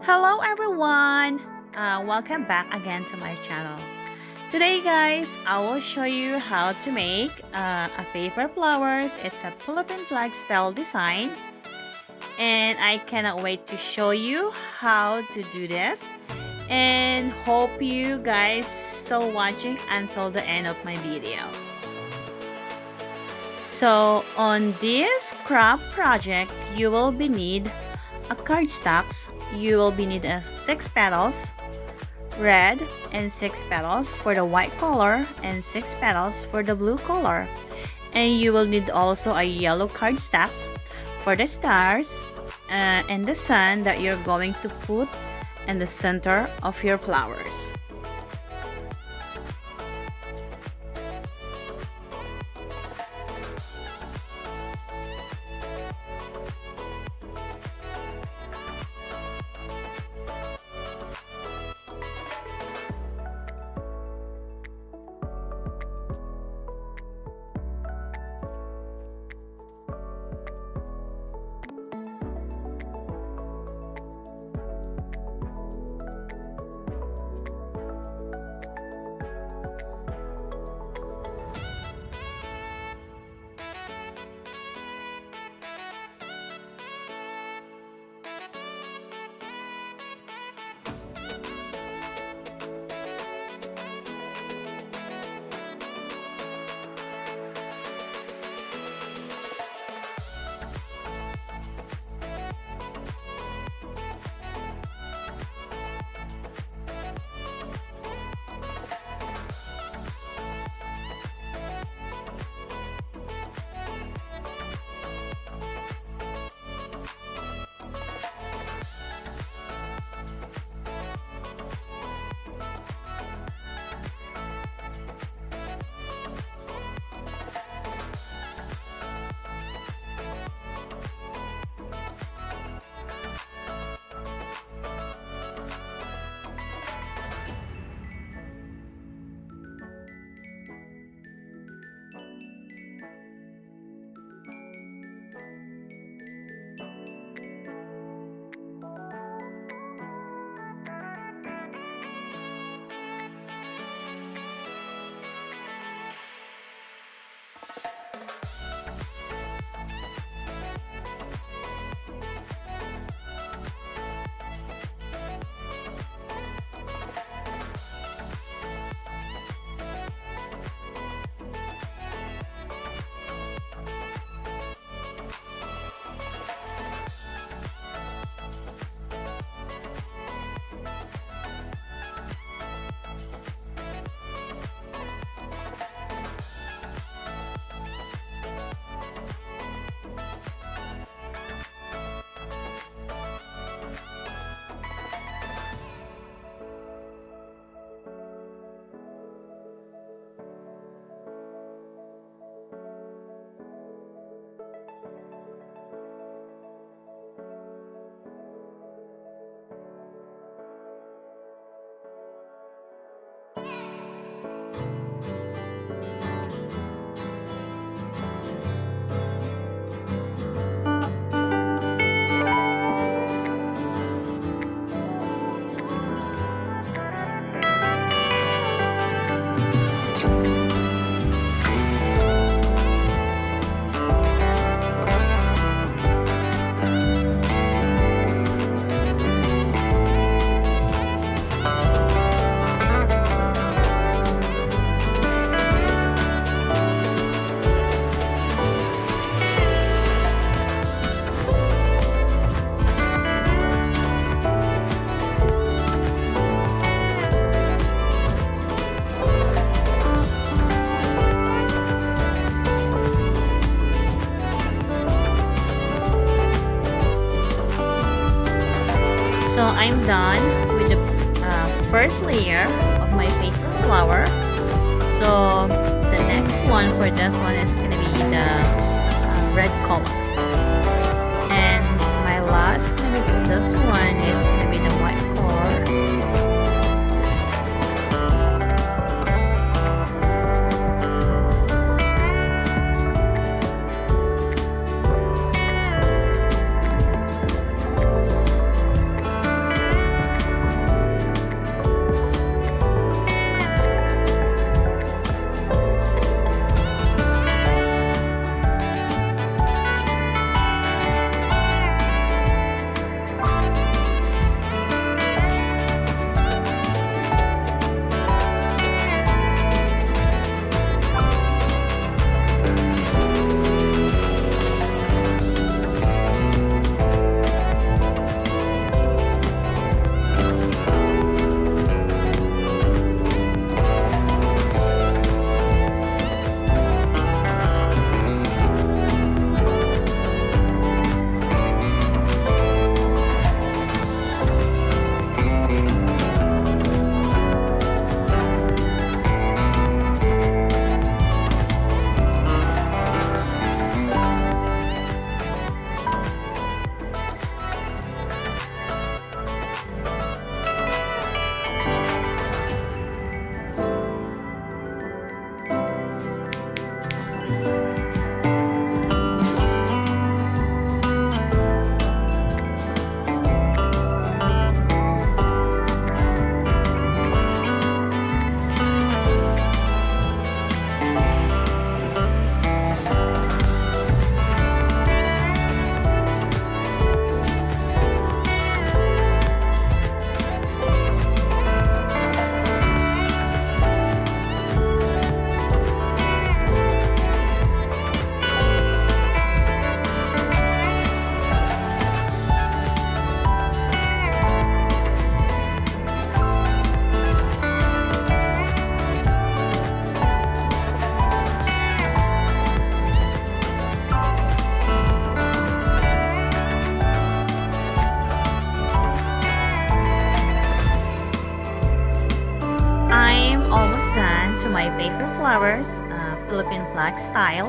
Hello everyone! Welcome back again to my channel. Today guys, I will show you how to make a paper flowers. It's a Philippine flag style design and I cannot wait to show you how to do this and hope you guys still watching until the end of my video. So on this craft project, you will be need a cardstocks. You will be need a 6 petals, red, and 6 petals for the white color and 6 petals for the blue color. And you will need also a yellow cardstocks for the stars and the sun that you're going to put in the center of your flowers. So I'm done with the first layer of my paper flower. So the next one for this one is gonna be the red color, and my last gonna be for this one is gonna be the white color. almost done to my paper flowers, Philippine flag style.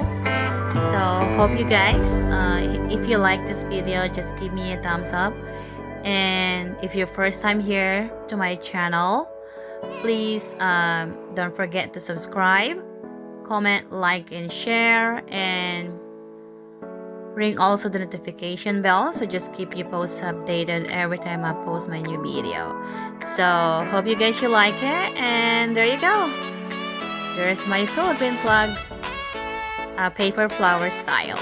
So hope you guys, if you like this video, just give me a thumbs up. And if you're first time here to my channel, please don't forget to subscribe, comment, like, and share, and ring also the notification bell, so just keep you posts updated every time I post my new video. So hope you guys you like it, and there you go. There's my Philippine flag, paper flower style.